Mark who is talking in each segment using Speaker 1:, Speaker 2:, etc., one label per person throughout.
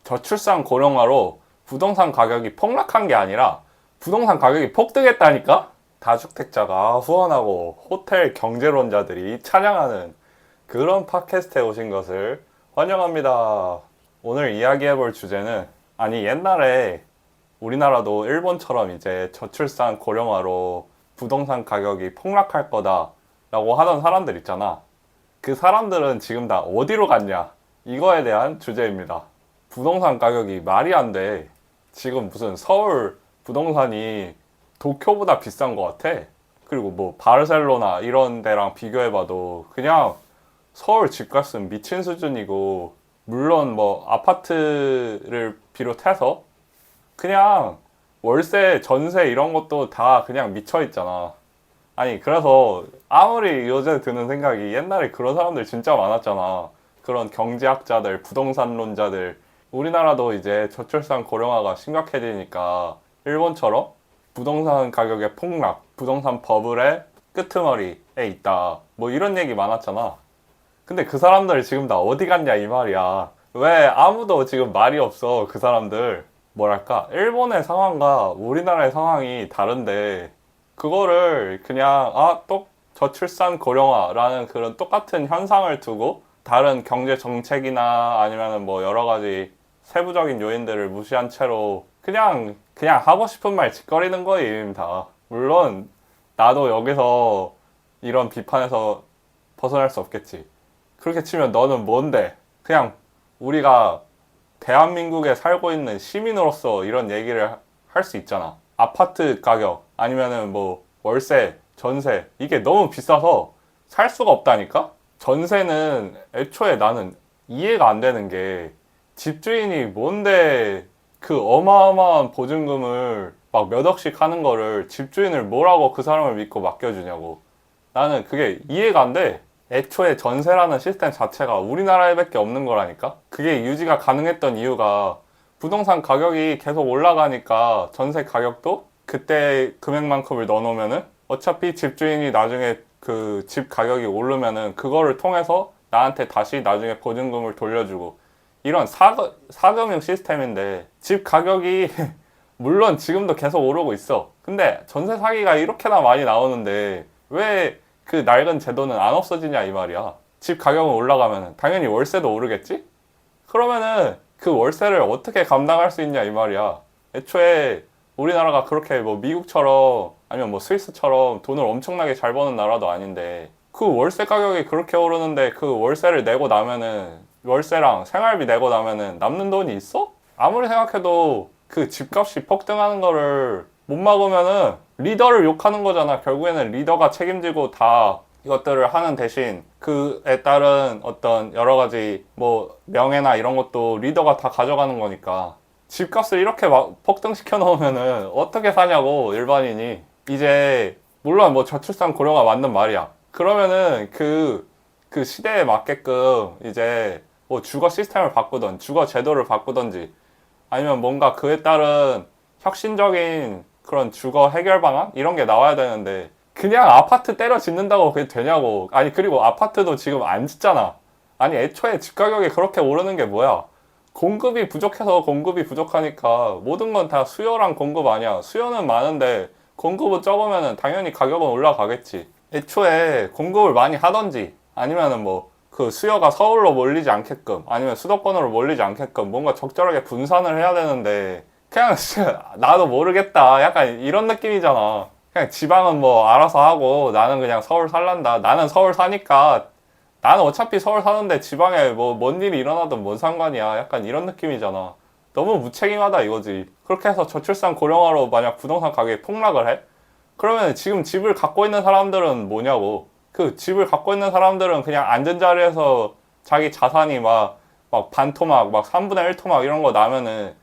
Speaker 1: 저출산 고령화로 부동산 가격이 폭락한 게 아니라 부동산 가격이 폭등했다니까? 다주택자가 후원하고 호텔 경제론자들이 찬양하는 그런 팟캐스트에 오신 것을 환영합니다. 오늘 이야기해볼 주제는, 아니 옛날에 우리나라도 일본처럼 이제 저출산 고령화로 부동산 가격이 폭락할 거다 라고 하던 사람들 있잖아. 그 사람들은 지금 다 어디로 갔냐, 이거에 대한 주제입니다. 부동산 가격이 말이 안 돼. 지금 무슨 서울 부동산이 도쿄보다 비싼 것 같아. 그리고 뭐 바르셀로나 이런 데랑 비교해봐도 그냥 서울 집값은 미친 수준이고, 물론 뭐 아파트를 비롯해서 그냥 월세, 전세 이런 것도 다 그냥 미쳐 있잖아. 아니 그래서 아무리 요새 드는 생각이, 옛날에 그런 사람들 진짜 많았잖아. 그런 경제학자들, 부동산론자들. 우리나라도 이제 저출산 고령화가 심각해지니까 일본처럼 부동산 가격의 폭락, 부동산 버블의 끄트머리에 있다, 뭐 이런 얘기 많았잖아. 근데 그 사람들 지금 다 어디 갔냐 이 말이야. 왜 아무도 지금 말이 없어. 그 사람들 뭐랄까, 일본의 상황과 우리나라의 상황이 다른데 그거를 그냥 또 저출산 고령화라는 그런 똑같은 현상을 두고 다른 경제 정책이나 아니면은 뭐 여러 가지 세부적인 요인들을 무시한 채로 그냥 하고 싶은 말 짓거리는 거임 다. 물론 나도 여기서 이런 비판에서 벗어날 수 없겠지. 그렇게 치면 너는 뭔데? 그냥 우리가 대한민국에 살고 있는 시민으로서 이런 얘기를 할 수 있잖아. 아파트 가격 아니면은 뭐 월세, 전세, 이게 너무 비싸서 살 수가 없다니까? 전세는 애초에 나는 이해가 안 되는 게, 집주인이 뭔데 그 어마어마한 보증금을 막 몇 억씩 하는 거를 집주인을 뭐라고 그 사람을 믿고 맡겨주냐고. 나는 그게 이해가 안 돼. 애초에 전세라는 시스템 자체가 우리나라에밖에 없는 거라니까? 그게 유지가 가능했던 이유가 부동산 가격이 계속 올라가니까 전세 가격도 그때 금액만큼을 넣어놓으면은 어차피 집주인이 나중에 그 집 가격이 오르면은 그거를 통해서 나한테 다시 나중에 보증금을 돌려주고, 이런 사금융 시스템인데, 집 가격이 물론 지금도 계속 오르고 있어. 근데 전세 사기가 이렇게나 많이 나오는데 왜 그 낡은 제도는 안 없어지냐 이 말이야. 집 가격은 올라가면 당연히 월세도 오르겠지? 그러면은 그 월세를 어떻게 감당할 수 있냐 이 말이야. 애초에 우리나라가 그렇게 뭐 미국처럼 아니면 뭐 스위스처럼 돈을 엄청나게 잘 버는 나라도 아닌데, 그 월세 가격이 그렇게 오르는데 그 월세를 내고 나면은, 월세랑 생활비 내고 나면은 남는 돈이 있어? 아무리 생각해도 그 집값이 폭등하는 거를 못 막으면은 리더를 욕하는 거잖아. 결국에는 리더가 책임지고 다 이것들을 하는 대신 그에 따른 어떤 여러 가지 뭐 명예나 이런 것도 리더가 다 가져가는 거니까, 집값을 이렇게 막 폭등시켜 놓으면은 어떻게 사냐고 일반인이. 이제 물론 뭐 저출산 고령화 맞는 말이야. 그러면은 그 시대에 맞게끔 이제 뭐 주거 시스템을 바꾸던 주거 제도를 바꾸던지, 아니면 뭔가 그에 따른 혁신적인 그런 주거 해결 방안 이런 게 나와야 되는데, 그냥 아파트 때려 짓는다고 그게 되냐고. 아니 그리고 아파트도 지금 안 짓잖아. 아니 애초에 집 가격이 그렇게 오르는 게 뭐야? 공급이 부족해서, 공급이 부족하니까. 모든 건 다 수요랑 공급 아니야. 수요는 많은데 공급은 적으면은 당연히 가격은 올라가겠지. 애초에 공급을 많이 하던지, 아니면은 뭐 그 수요가 서울로 몰리지 않게끔, 아니면 수도권으로 몰리지 않게끔 뭔가 적절하게 분산을 해야 되는데, 그냥 진짜 나도 모르겠다 약간 이런 느낌이잖아. 그냥 지방은 뭐 알아서 하고 나는 그냥 서울 살란다. 나는 서울 사니까, 나는 어차피 서울 사는데 지방에 뭐 뭔 일이 일어나든 뭔 상관이야. 약간 이런 느낌이잖아. 너무 무책임하다 이거지. 그렇게 해서 저출산 고령화로 만약 부동산 가격이 폭락을 해? 그러면 지금 집을 갖고 있는 사람들은 뭐냐고. 그 집을 갖고 있는 사람들은 그냥 앉은 자리에서 자기 자산이 막 반토막, 막 3분의 1 토막 이런 거 나면은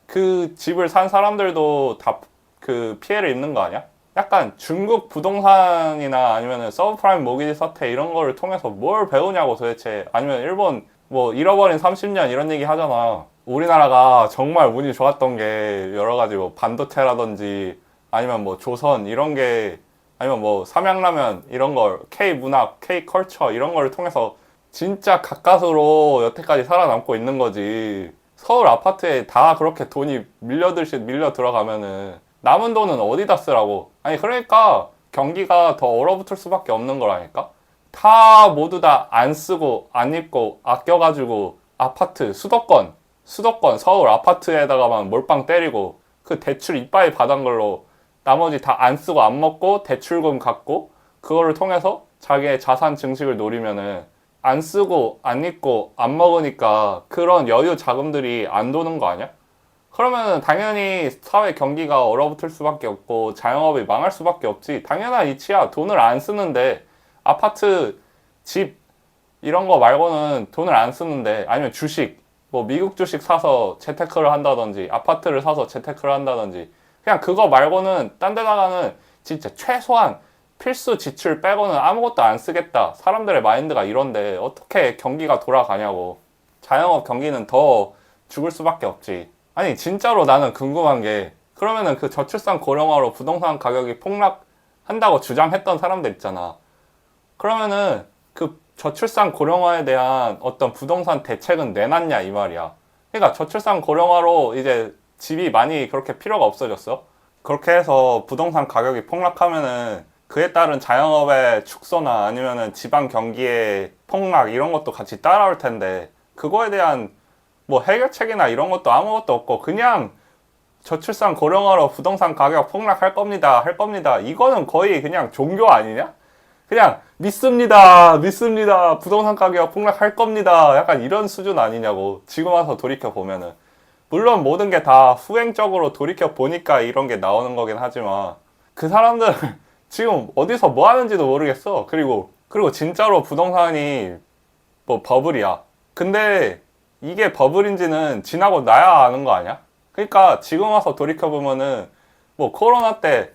Speaker 1: 그 집을 산 사람들도 다 그 피해를 입는 거 아니야? 약간 중국 부동산이나 아니면은 서브프라임 모기지 사태 이런 거를 통해서 뭘 배우냐고 도대체. 아니면 일본 뭐 잃어버린 30년 이런 얘기 하잖아. 우리나라가 정말 운이 좋았던 게 여러 가지 뭐 반도체라든지 아니면 뭐 조선 이런 게, 아니면 뭐 삼양라면 이런 걸, K 문학, K 컬처 이런 거를 통해서 진짜 가까스로 여태까지 살아남고 있는 거지. 서울 아파트에 다 그렇게 돈이 밀려들듯 밀려 들어가면은 남은 돈은 어디다 쓰라고. 아니 그러니까 경기가 더 얼어붙을 수밖에 없는 거라니까. 다 모두 다 안 쓰고 안 입고 아껴가지고 아파트 수도권 서울 아파트에다가만 몰빵 때리고 그 대출 이빠이 받은 걸로 나머지 다 안 쓰고 안 먹고 대출금 갚고 그거를 통해서 자기의 자산 증식을 노리면은 안 쓰고 안 입고 안 먹으니까 그런 여유 자금들이 안 도는 거 아니야? 그러면 당연히 사회 경기가 얼어붙을 수밖에 없고 자영업이 망할 수밖에 없지. 당연한 이치야. 돈을 안 쓰는데 아파트, 집 이런 거 말고는 돈을 안 쓰는데 아니면 주식 뭐 미국 주식 사서 재테크를 한다든지 아파트를 사서 재테크를 한다든지 그냥 그거 말고는 딴 데다가는 진짜 최소한 필수 지출 빼고는 아무것도 안 쓰겠다. 사람들의 마인드가 이런데 어떻게 경기가 돌아가냐고. 자영업 경기는 더 죽을 수밖에 없지. 아니 진짜로 나는 궁금한 게 그러면은 그 저출산 고령화로 부동산 가격이 폭락한다고 주장했던 사람들 있잖아. 그러면은 그 저출산 고령화에 대한 어떤 부동산 대책은 내놨냐 이 말이야. 그러니까 저출산 고령화로 이제 집이 많이 그렇게 필요가 없어졌어. 그렇게 해서 부동산 가격이 폭락하면은 그에 따른 자영업의 축소나 아니면은 지방 경기의 폭락 이런 것도 같이 따라올 텐데 그거에 대한 뭐 해결책이나 이런 것도 아무것도 없고 그냥 저출산 고령화로 부동산 가격 폭락할 겁니다. 할 겁니다. 이거는 거의 그냥 종교 아니냐? 그냥 믿습니다. 부동산 가격 폭락할 겁니다. 약간 이런 수준 아니냐고. 지금 와서 돌이켜 보면은 물론 모든 게 다 후행적으로 돌이켜 보니까 이런 게 나오는 거긴 하지만 그 사람들 지금 어디서 뭐 하는지도 모르겠어. 그리고 진짜로 부동산이 뭐 버블이야. 근데 이게 버블인지는 지나고 나야 아는 거 아니야? 그러니까 지금 와서 돌이켜보면은 뭐 코로나 때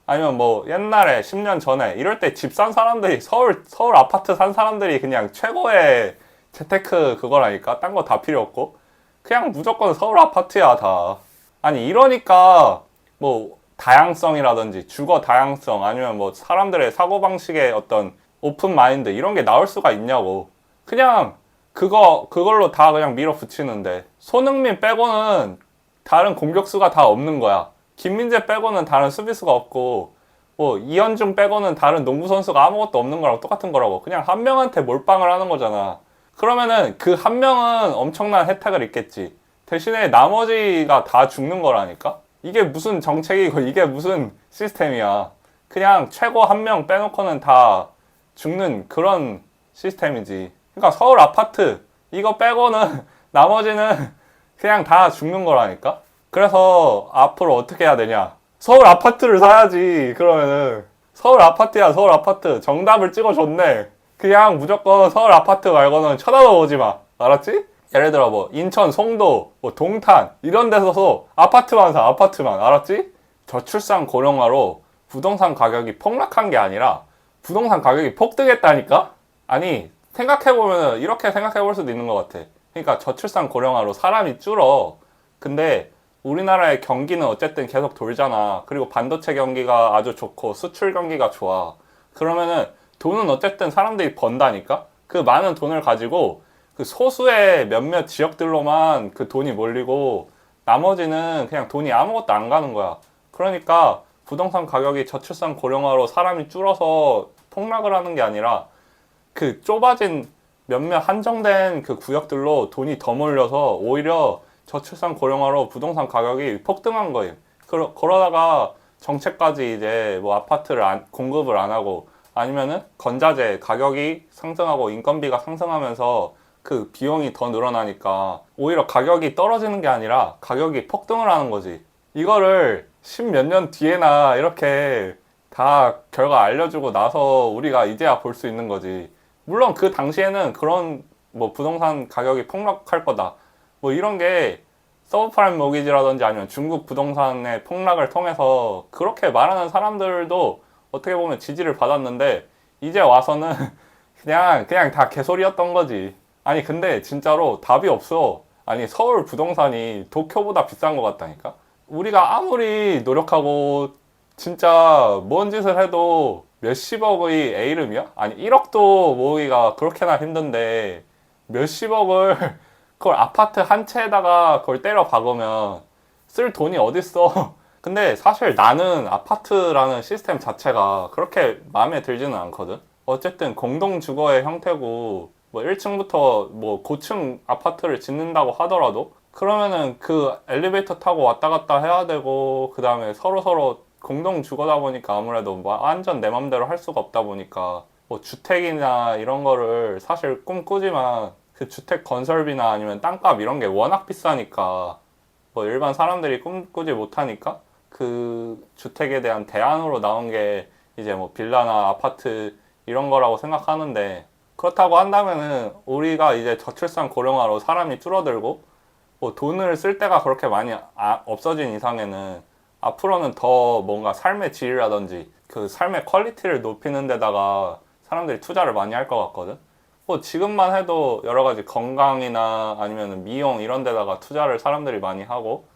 Speaker 1: 아니면 뭐 옛날에 10년 전에 이럴 때 집 산 사람들이 서울 아파트 산 사람들이 그냥 최고의 재테크 그거라니까. 딴 거 다 필요 없고 그냥 무조건 서울 아파트야 다. 아니 이러니까 뭐 다양성이라든지 주거 다양성 아니면 뭐 사람들의 사고방식의 어떤 오픈 마인드 이런 게 나올 수가 있냐고. 그냥 그걸로 다 그냥 밀어붙이는데 손흥민 빼고는 다른 공격수가 다 없는 거야. 김민재 빼고는 다른 수비수가 없고 뭐 이현중 빼고는 다른 농구 선수가 아무것도 없는 거랑 똑같은 거라고. 그냥 한 명한테 몰빵을 하는 거잖아. 그러면은 그 한 명은 엄청난 혜택을 입겠지. 대신에 나머지가 다 죽는 거라니까? 이게 무슨 정책이고 이게 무슨 시스템이야. 그냥 최고 한 명 빼놓고는 다 죽는 그런 시스템이지. 그러니까 서울 아파트 이거 빼고는 나머지는 그냥 다 죽는 거라니까? 그래서 앞으로 어떻게 해야 되냐? 서울 아파트를 사야지. 그러면은 서울 아파트야 서울 아파트. 정답을 찍어줬네. 그냥 무조건 서울 아파트 말고는 쳐다도 보지 마. 알았지? 예를 들어 뭐 인천 송도 뭐 동탄 이런 데서도 아파트만 사. 아파트만. 알았지? 저출산 고령화로 부동산 가격이 폭락한 게 아니라 부동산 가격이 폭등했다니까? 아니 생각해보면 이렇게 생각해볼 수도 있는 것 같아. 그러니까 저출산 고령화로 사람이 줄어. 근데 우리나라의 경기는 어쨌든 계속 돌잖아. 그리고 반도체 경기가 아주 좋고 수출 경기가 좋아. 그러면은 돈은 어쨌든 사람들이 번다니까? 그 많은 돈을 가지고 그 소수의 몇몇 지역들로만 그 돈이 몰리고 나머지는 그냥 돈이 아무것도 안 가는 거야. 그러니까 부동산 가격이 저출산 고령화로 사람이 줄어서 폭락을 하는 게 아니라 그 좁아진 몇몇 한정된 그 구역들로 돈이 더 몰려서 오히려 저출산 고령화로 부동산 가격이 폭등한 거예요. 그러다가 정책까지 이제 뭐 아파트를 공급을 안 하고 아니면은 건자재 가격이 상승하고 인건비가 상승하면서 그 비용이 더 늘어나니까 오히려 가격이 떨어지는 게 아니라 가격이 폭등을 하는 거지. 이거를 10몇 년 뒤에나 이렇게 다 결과 알려주고 나서 우리가 이제야 볼 수 있는 거지. 물론 그 당시에는 그런 뭐 부동산 가격이 폭락할 거다. 뭐 이런 게 서브프라임 모기지라든지 아니면 중국 부동산의 폭락을 통해서 그렇게 말하는 사람들도 어떻게 보면 지지를 받았는데 이제 와서는 그냥 다 개소리였던 거지. 아니 근데 진짜로 답이 없어. 아니 서울 부동산이 도쿄보다 비싼 것 같다니까? 우리가 아무리 노력하고 진짜 뭔 짓을 해도 몇십억의 A 이름이야? 아니 1억도 모으기가 그렇게나 힘든데 몇십억을 그걸 아파트 한 채에다가 그걸 때려 박으면 쓸 돈이 어딨어. 근데 사실 나는 아파트라는 시스템 자체가 그렇게 마음에 들지는 않거든. 어쨌든 공동주거의 형태고 뭐 1층부터 뭐 고층 아파트를 짓는다고 하더라도 그러면은 그 엘리베이터 타고 왔다 갔다 해야 되고 그 다음에 서로 공동주거다 보니까 아무래도 뭐 완전 내 맘대로 할 수가 없다 보니까 뭐 주택이나 이런 거를 사실 꿈꾸지만 그 주택 건설비나 아니면 땅값 이런 게 워낙 비싸니까 뭐 일반 사람들이 꿈꾸지 못하니까 그 주택에 대한 대안으로 나온 게 이제 뭐 빌라나 아파트 이런 거라고 생각하는데 그렇다고 한다면은 우리가 이제 저출산 고령화로 사람이 줄어들고 뭐 돈을 쓸 데가 그렇게 많이 없어진 이상에는 앞으로는 더 뭔가 삶의 질이라든지 그 삶의 퀄리티를 높이는 데다가 사람들이 투자를 많이 할 것 같거든. 뭐 지금만 해도 여러 가지 건강이나 아니면 미용 이런 데다가 투자를 사람들이 많이 하고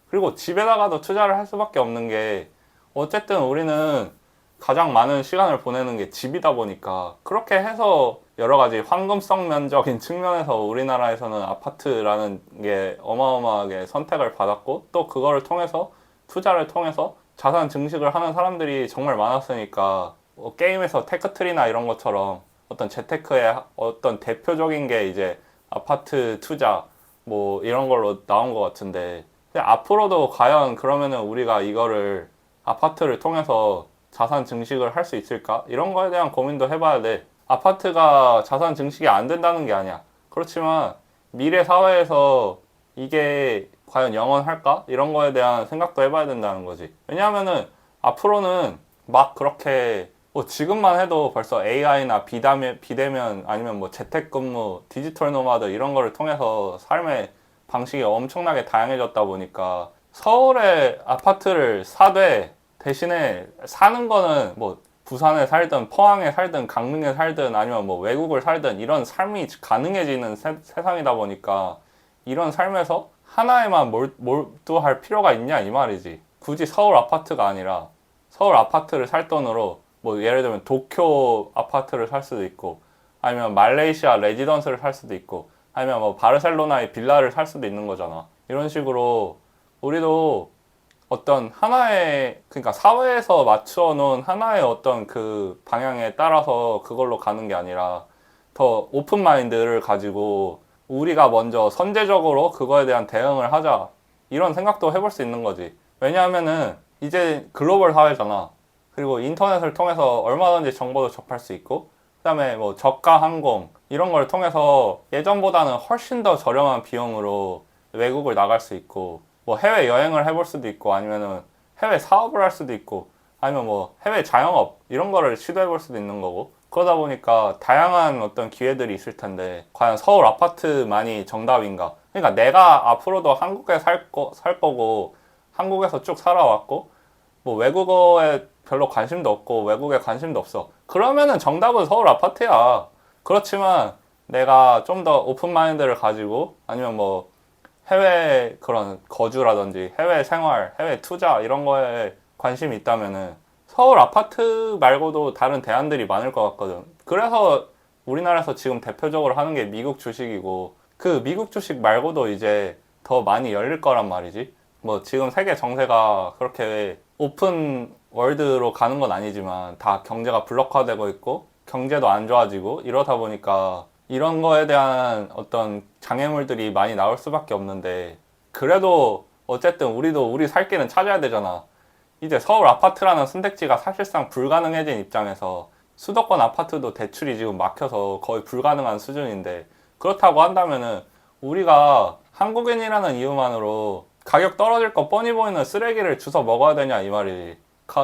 Speaker 1: 그리고 집에다가도 투자를 할 수밖에 없는 게 어쨌든 우리는 가장 많은 시간을 보내는 게 집이다 보니까 그렇게 해서 여러 가지 황금성면적인 측면에서 우리나라에서는 아파트라는 게 어마어마하게 선택을 받았고 또 그거를 통해서 투자를 통해서 자산 증식을 하는 사람들이 정말 많았으니까 뭐 게임에서 테크트리나 이런 것처럼 어떤 재테크의 어떤 대표적인 게 이제 아파트 투자 뭐 이런 걸로 나온 것 같은데 근데 앞으로도 과연 그러면은 우리가 이거를 아파트를 통해서 자산 증식을 할 수 있을까? 이런 거에 대한 고민도 해봐야 돼. 아파트가 자산 증식이 안 된다는 게 아니야. 그렇지만 미래 사회에서 이게 과연 영원할까? 이런 거에 대한 생각도 해봐야 된다는 거지. 왜냐하면은 앞으로는 막 그렇게 뭐 지금만 해도 벌써 AI나 비대면 아니면 뭐 재택근무, 디지털 노마드 이런 거를 통해서 삶의 방식이 엄청나게 다양해졌다 보니까 서울에 아파트를 사되 대신에 사는 거는 뭐 부산에 살든 포항에 살든 강릉에 살든 아니면 뭐 외국을 살든 이런 삶이 가능해지는 세상이다 보니까 이런 삶에서 하나에만 몰두할 필요가 있냐 이 말이지. 굳이 서울 아파트가 아니라 서울 아파트를 살 돈으로 뭐 예를 들면 도쿄 아파트를 살 수도 있고 아니면 말레이시아 레지던스를 살 수도 있고 아니면 뭐 바르셀로나의 빌라를 살 수도 있는 거잖아. 이런 식으로 우리도 어떤 하나의 그러니까 사회에서 맞추어 놓은 하나의 어떤 그 방향에 따라서 그걸로 가는 게 아니라 더 오픈 마인드를 가지고 우리가 먼저 선제적으로 그거에 대한 대응을 하자 이런 생각도 해볼 수 있는 거지. 왜냐하면은 이제 글로벌 사회잖아. 그리고 인터넷을 통해서 얼마든지 정보도 접할 수 있고 그다음에 뭐 저가 항공 이런 걸 통해서 예전보다는 훨씬 더 저렴한 비용으로 외국을 나갈 수 있고 뭐 해외 여행을 해볼 수도 있고 아니면은 해외 사업을 할 수도 있고 아니면 뭐 해외 자영업 이런 거를 시도해 볼 수도 있는 거고 그러다 보니까 다양한 어떤 기회들이 있을 텐데 과연 서울 아파트만이 정답인가? 그러니까 내가 앞으로도 한국에 살 거고 한국에서 쭉 살아왔고 뭐 외국어에 별로 관심도 없고 외국에 관심도 없어. 그러면은 정답은 서울 아파트야. 그렇지만 내가 좀 더 오픈 마인드를 가지고 아니면 뭐 해외 그런 거주라든지 해외 생활, 해외 투자 이런 거에 관심이 있다면은 서울 아파트 말고도 다른 대안들이 많을 것 같거든. 그래서 우리나라에서 지금 대표적으로 하는 게 미국 주식이고 그 미국 주식 말고도 이제 더 많이 열릴 거란 말이지. 뭐 지금 세계 정세가 그렇게 오픈 월드로 가는 건 아니지만 다 경제가 블록화되고 있고 경제도 안 좋아지고 이러다 보니까 이런 거에 대한 어떤 장애물들이 많이 나올 수밖에 없는데 그래도 어쨌든 우리도 우리 살 길은 찾아야 되잖아. 이제 서울 아파트라는 선택지가 사실상 불가능해진 입장에서 수도권 아파트도 대출이 지금 막혀서 거의 불가능한 수준인데 그렇다고 한다면은 우리가 한국인이라는 이유만으로 가격 떨어질 거 뻔히 보이는 쓰레기를 주워 먹어야 되냐 이 말이지.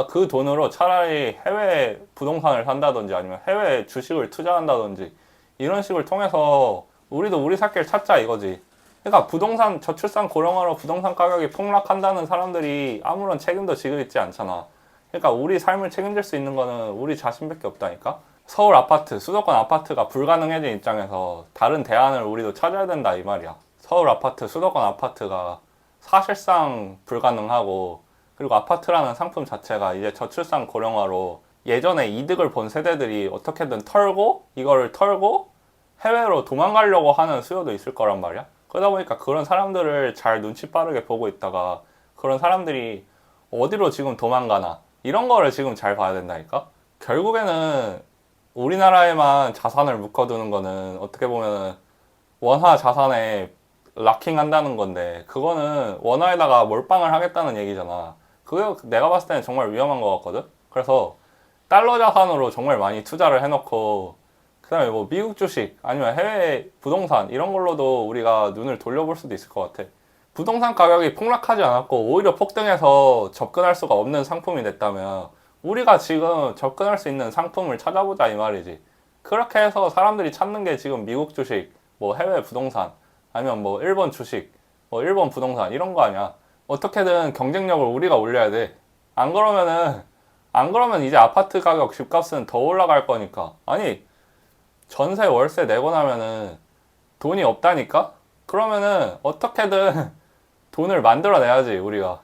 Speaker 1: 그 돈으로 차라리 해외 부동산을 산다든지 아니면 해외 주식을 투자한다든지 이런 식을 통해서 우리도 우리 살 길 찾자 이거지. 그러니까 부동산 저출산 고령화로 부동산 가격이 폭락한다는 사람들이 아무런 책임도 지고 있지 않잖아. 그러니까 우리 삶을 책임질 수 있는 거는 우리 자신밖에 없다니까. 서울 아파트, 수도권 아파트가 불가능해진 입장에서 다른 대안을 우리도 찾아야 된다 이 말이야. 서울 아파트, 수도권 아파트가 사실상 불가능하고 그리고 아파트라는 상품 자체가 이제 저출산 고령화로 예전에 이득을 본 세대들이 어떻게든 이거를 털고 해외로 도망가려고 하는 수요도 있을 거란 말이야. 그러다 보니까 그런 사람들을 잘 눈치 빠르게 보고 있다가 그런 사람들이 어디로 지금 도망가나 이런 거를 지금 잘 봐야 된다니까. 결국에는 우리나라에만 자산을 묶어두는 거는 어떻게 보면 원화 자산에 락킹한다는 건데, 그거는 원화에다가 몰빵을 하겠다는 얘기잖아. 그게 내가 봤을 때는 정말 위험한 것 같거든. 그래서 달러 자산으로 정말 많이 투자를 해놓고, 그 다음에 뭐 미국 주식 아니면 해외 부동산 이런 걸로도 우리가 눈을 돌려볼 수도 있을 것 같아. 부동산 가격이 폭락하지 않았고 오히려 폭등해서 접근할 수가 없는 상품이 됐다면 우리가 지금 접근할 수 있는 상품을 찾아보자 이 말이지. 그렇게 해서 사람들이 찾는 게 지금 미국 주식, 뭐 해외 부동산, 아니면 뭐 일본 주식, 뭐 일본 부동산 이런 거 아니야. 어떻게든 경쟁력을 우리가 올려야 돼. 안 그러면은 안 그러면 이제 아파트 가격, 집값은 더 올라갈 거니까. 아니, 전세 월세 내고 나면은 돈이 없다니까? 그러면은 어떻게든 돈을 만들어내야지 우리가.